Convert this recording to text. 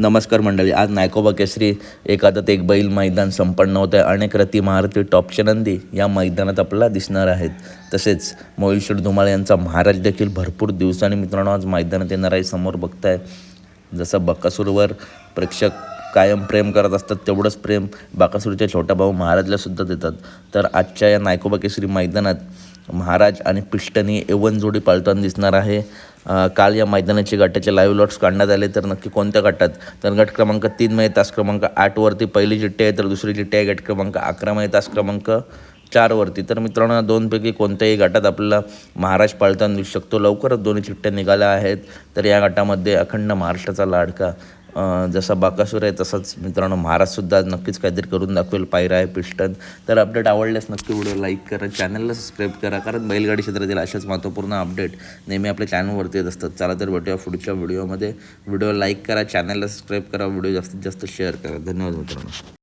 नमस्कार मंडळी. आज नायकोबा केसरी एक आदत एक बैल मैदान संपन्न होत आहे. अनेक रथी महारथी टॉपचे नंदी या मैदानात आपल्याला दिसणार आहेत. तसेच मोहिलशेठ धुमाळ यांचा महाराज देखील भरपूर दिवसांनी मित्रांनो आज मैदानात येणार आहे. समोर बघताय जसं बकासूरवर प्रेक्षक कायम प्रेम करत असतात तेवढंच प्रेम बकासूरच्या छोटा भाऊ महाराजला सुद्धा देतात. तर आजच्या या नायकोबा केसरी मैदानात महाराज आणि पिष्टनी एवन जोडी पाळताना दिसणार आहे. काल या मैदानाचे गटाचे लाईव्ह लॉट्स काढण्यात आले. तर नक्की कोणत्या गटात, तर गट क्रमांक 3 मध्ये तास क्रमांक 8वरती पहिली चिठ्ठी आहे, तर दुसरी चिठ्ठी आहे गट क्रमांक 11 मध्ये तास क्रमांक 4वरती. तर मित्रांनो या दोनपैकी कोणत्याही गटात आपल्याला महाराज पाळताना दिसू शकतो. लवकरच दोन्ही चिठ्ठ्या निघाल्या आहेत. तर या गटामध्ये अखंड महाराष्ट्राचा लाडका जसा बाकासूर आहे तसाच मित्रांनो महाराजसुद्धा आज नक्कीच काहीतरी करून दाखवेल. पायरा आहे पिस्टन. तर अपडेट आवडल्यास नक्की व्हिडिओ लाईक करा, चॅनलला सबस्क्राईब करा, कारण बैलगाडी क्षेत्रातील अशाच महत्त्वपूर्ण अपडेट नेहमी आपल्या चॅनलवरती येत असतात. चला तर भेटूया पुढच्या व्हिडिओमध्ये. व्हिडिओ लाईक करा, चॅनलला सबस्क्राईब करा, व्हिडिओ जास्तीत जास्त शेअर करा. धन्यवाद मित्रांनो.